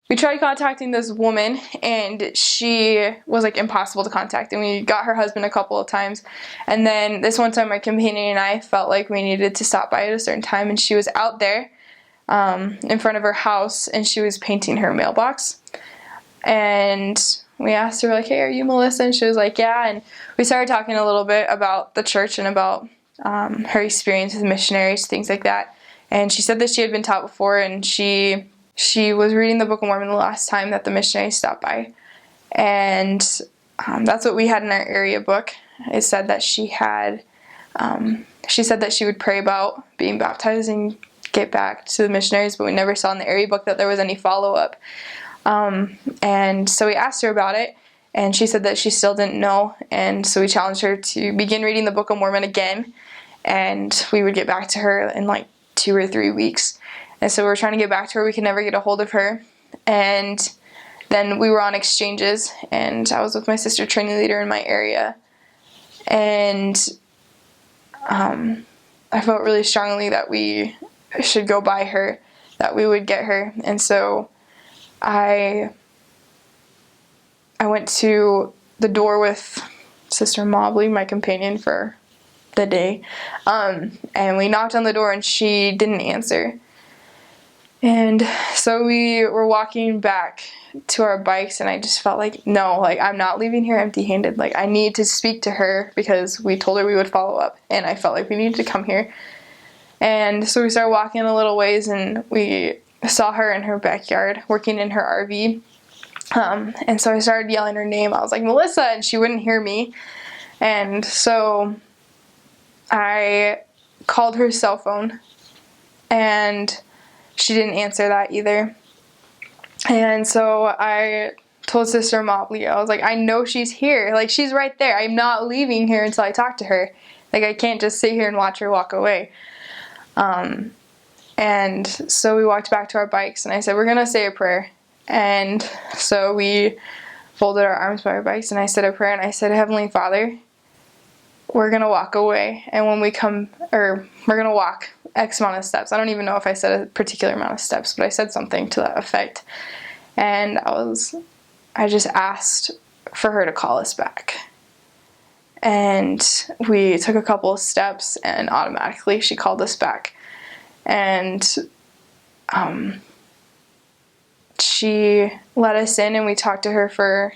we tried contacting this woman, and she was like impossible to contact, and we got her husband a couple of times. And then this one time my companion and I felt like we needed to stop by at a certain time, and she was out there in front of her house, and she was painting her mailbox. And we asked her, like, hey, are you Melissa? And she was like, yeah. And we started talking a little bit about the church and about her experience with missionaries, things like that. And she said that she had been taught before, and she was reading the Book of Mormon the last time that the missionaries stopped by. And that's what we had in our area book. It said that she said that she would pray about being baptized and get back to the missionaries, but we never saw in the area book that there was any follow-up. And so we asked her about it, and she said that she still didn't know, and so we challenged her to begin reading the Book of Mormon again, and we would get back to her in like 2 or 3 weeks. And so we were trying to get back to her. We could never get a hold of her. And then we were on exchanges, and I was with my sister training leader in my area, and I felt really strongly that we should go by her, that we would get her. And so I went to the door with Sister Mobley, my companion for the day, and we knocked on the door, and she didn't answer. And so we were walking back to our bikes, and I just felt like, no, like, I'm not leaving here empty-handed. Like, I need to speak to her because we told her we would follow up, and I felt like we needed to come here. And so we started walking a little ways, and we saw her in her backyard working in her RV. And so I started yelling her name. I was like, Melissa, and she wouldn't hear me. And so I called her cell phone, and she didn't answer that either. And so I told Sister Mobley, I was like, I know she's here. Like, she's right there. I'm not leaving here until I talk to her. Like, I can't just sit here and watch her walk away. And so we walked back to our bikes, and I said, we're going to say a prayer. And so we folded our arms by our bikes, and I said a prayer, and I said, Heavenly Father, we're going to walk away. And when we come, or we're going to walk X amount of steps. I don't even know if I said a particular amount of steps, but I said something to that effect. And I just asked for her to call us back. And we took a couple of steps, and automatically she called us back. And she let us in, and we talked to her for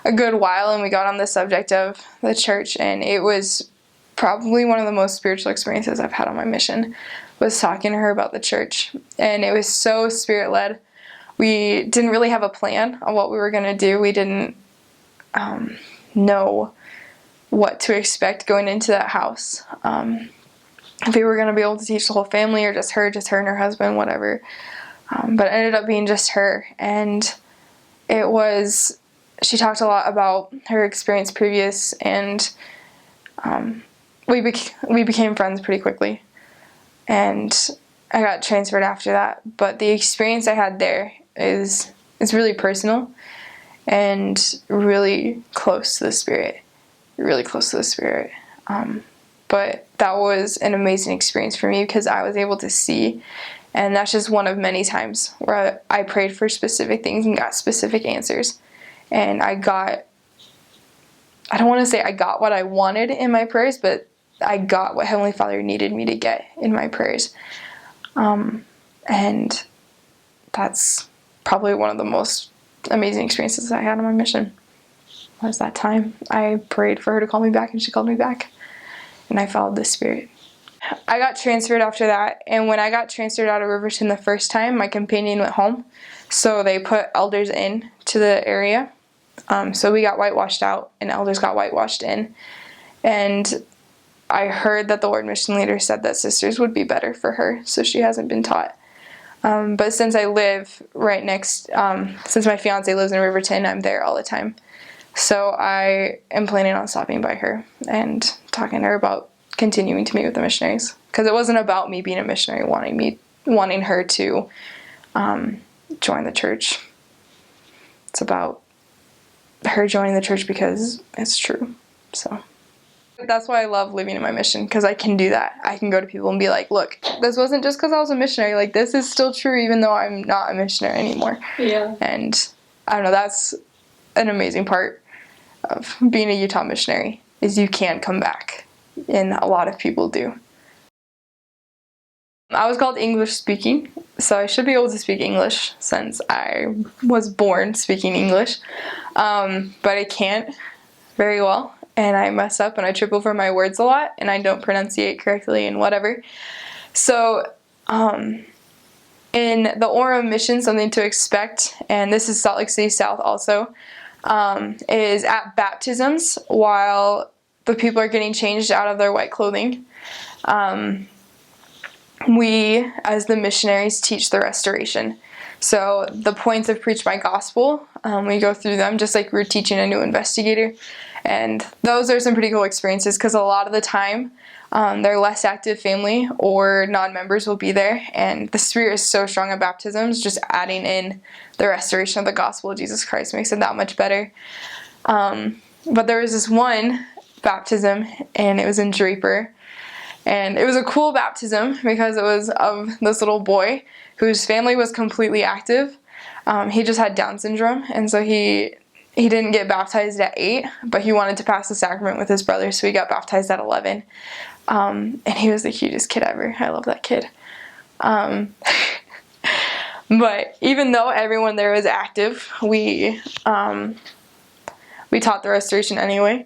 a good while, and we got on the subject of the church, and it was probably one of the most spiritual experiences I've had on my mission, was talking to her about the church. And it was so spirit-led. We didn't really have a plan on what we were going to do. We didn't know what to expect going into that house. If we were going to be able to teach the whole family, or just her and her husband, whatever. But it ended up being just her. And she talked a lot about her experience previous, and we became friends pretty quickly. And I got transferred after that. But the experience I had there is really personal and really close to the Spirit. Really close to the Spirit. But that was an amazing experience for me, because I was able to see. And that's just one of many times where I prayed for specific things and got specific answers. And I don't want to say I got what I wanted in my prayers, but I got what Heavenly Father needed me to get in my prayers. And that's probably one of the most amazing experiences I had on my mission. Was that time I prayed for her to call me back, and she called me back. And I followed the Spirit. I got transferred after that, and when I got transferred out of Riverton the first time, my companion went home. So they put elders in to the area. So we got whitewashed out, and elders got whitewashed in. And I heard that the Lord Mission Leader said that sisters would be better for her, so she hasn't been taught. But since I live right next, since my fiance lives in Riverton, I'm there all the time. So I am planning on stopping by her and talking to her about continuing to meet with the missionaries. Because it wasn't about me being a missionary, wanting her to join the church. It's about her joining the church because it's true. So That's why I love living in my mission, because I can do that. I can go to people and be like, look, this wasn't just because I was a missionary. Like, this is still true even though I'm not a missionary anymore. Yeah. And I don't know, that's an amazing part of being a Utah missionary, is you can come back. And a lot of people do. I was called English speaking, so I should be able to speak English since I was born speaking English. But I can't very well, and I mess up and I trip over my words a lot, and I don't pronunciate correctly and whatever. So in the Orem mission, something to expect, and this is Salt Lake City South also, is at baptisms while the people are getting changed out of their white clothing. We, as the missionaries, teach the restoration. So the points of Preach My Gospel, we go through them just like we're teaching a new investigator. And those are some pretty cool experiences, because a lot of the time their less active family or non-members will be there. And the Spirit is so strong at baptisms, just adding in the restoration of the gospel of Jesus Christ makes it that much better. But there was this one baptism, and it was in Draper. And it was a cool baptism because it was of this little boy whose family was completely active. He just had Down syndrome, and so he didn't get baptized at 8, but he wanted to pass the sacrament with his brother, so he got baptized at 11. And he was the cutest kid ever. I love that kid. But even though everyone there was active, we taught the restoration anyway.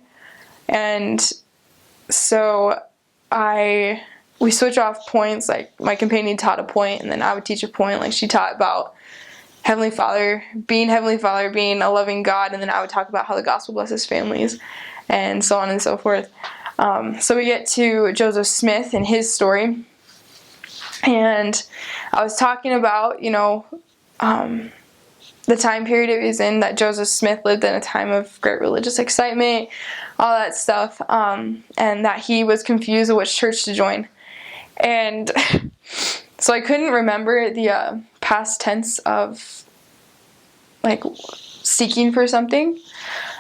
And so we switch off points. Like, my companion taught a point, and then I would teach a point. Like, she taught about Heavenly Father, being a loving God, and then I would talk about how the gospel blesses families, and so on and so forth. So we get to Joseph Smith and his story, and I was talking about, the time period it was in, that Joseph Smith lived in a time of great religious excitement, all that stuff, and that he was confused of which church to join. And so I couldn't remember the past tense of, like, seeking for something.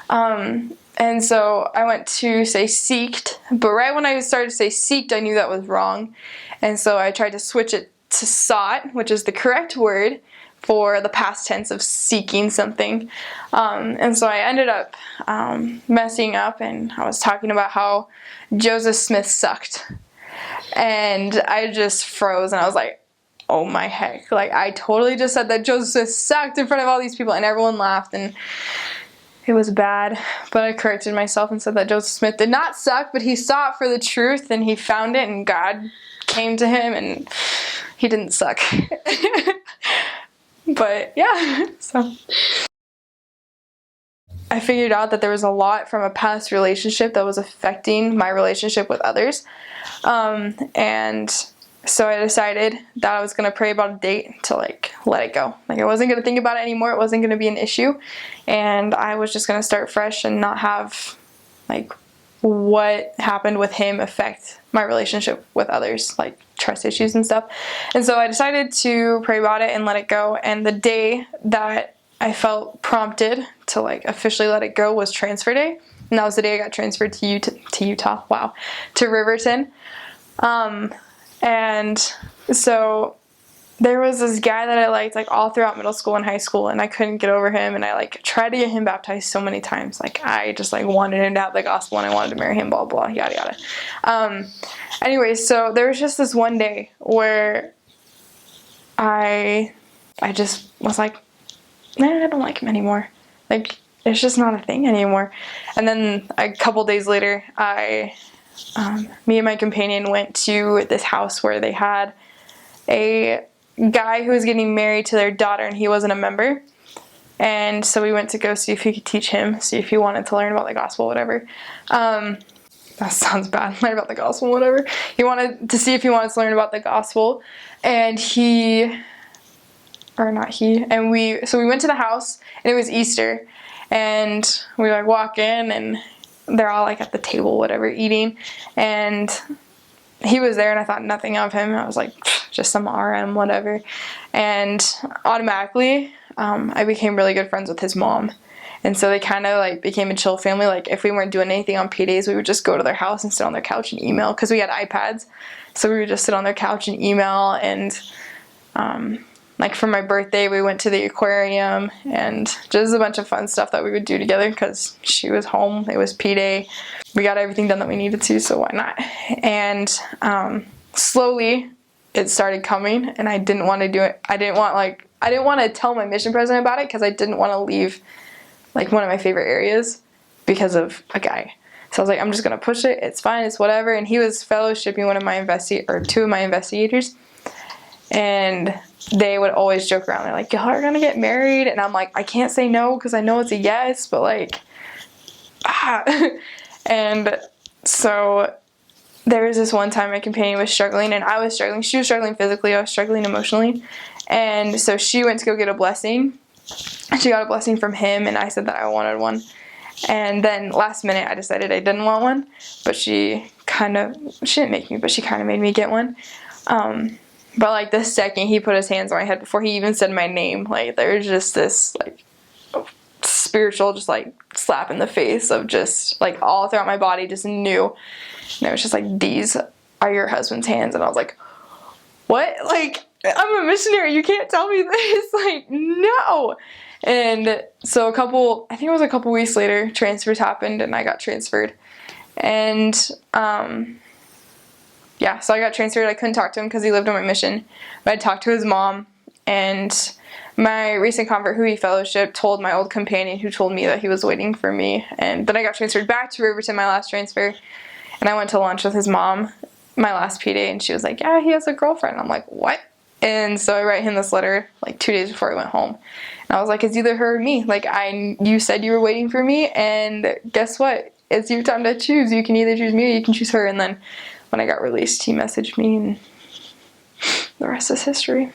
And so I went to say seeked, but right when I started to say seeked, I knew that was wrong. And so I tried to switch it to sought, which is the correct word for the past tense of seeking something. And so I ended up messing up, and I was talking about how Joseph Smith sucked. And I just froze, and I was like, oh my heck. Like, I totally just said that Joseph Smith sucked in front of all these people, and everyone laughed, and it was bad. But I corrected myself and said that Joseph Smith did not suck, but he sought for the truth, and he found it, and God came to him, and he didn't suck. But yeah, so I figured out that there was a lot from a past relationship that was affecting my relationship with others. And so I decided that I was going to pray about a date to, like, let it go. Like, I wasn't going to think about it anymore. It wasn't going to be an issue. And I was just going to start fresh and not have, like, what happened with him affect my relationship with others, like trust issues and stuff. And so I decided to pray about it and let it go. And the day that I felt prompted to, like, officially let it go was transfer day. And that was the day I got transferred to Utah. Wow. To Riverton. And so there was this guy that I liked, like, all throughout middle school and high school, and I couldn't get over him, and I, like, tried to get him baptized so many times. Like, I just, like, wanted him to have the gospel, and I wanted to marry him, blah, blah, yada, yada. Anyways, so there was just this one day where I just was like, nah, I don't like him anymore. Like, it's just not a thing anymore. And then a couple days later, me and my companion went to this house where they had a guy who was getting married to their daughter, and he wasn't a member. And so we went to go see if he could teach him, see if he wanted to learn about the gospel, whatever. That sounds bad, learn about the gospel, whatever. He wanted to see if he wanted to learn about the gospel, and we went to the house, and it was Easter, and we, like, walk in, and they're all, like, at the table, whatever, eating, and he was there, and I thought nothing of him. I was like, just some Orem, whatever. And automatically, I became really good friends with his mom. And so they kind of like became a chill family. Like if we weren't doing anything on paydays, we would just go to their house and sit on their couch and email, because we had iPads. So we would just sit on their couch and email. And like for my birthday, we went to the aquarium and just a bunch of fun stuff that we would do together because she was home. It was P-Day. We got everything done that we needed to, so why not? And slowly it started coming, and I didn't want to do it. I didn't want to tell my mission president about it because I didn't want to leave like one of my favorite areas because of a guy. So I was like, I'm just gonna push it. It's fine. It's whatever. And he was fellowshipping two of my investigators, and they would always joke around. They're like, y'all are gonna get married, and I'm like, I can't say no because I know it's a yes, but like, And so there was this one time my companion was struggling, and I was struggling. She was struggling physically. I was struggling emotionally. And so she went to go get a blessing. She got a blessing from him, and I said that I wanted one. And then last minute I decided I didn't want one, but she didn't make me, but she kind of made me get one. But like the second he put his hands on my head, before he even said my name, like there was just this like spiritual just like slap in the face of just like all throughout my body, just knew. And it was just like, these are your husband's hands. And I was like, what? Like, I'm a missionary. You can't tell me this. Like, no. And so I think it was a couple weeks later, transfers happened and I got transferred. And, yeah, so I got transferred. I couldn't talk to him because he lived on my mission. But I talked to his mom, and my recent convert who he fellowshiped told my old companion, who told me that he was waiting for me. And then I got transferred back to Riverton, my last transfer. And I went to lunch with his mom my last P-Day, and she was like, yeah, he has a girlfriend. I'm like, what? And so I write him this letter like 2 days before I went home. And I was like, it's either her or me. Like, you said you were waiting for me, and guess what? It's your time to choose. You can either choose me or you can choose her. And then when I got released, he messaged me, and the rest is history.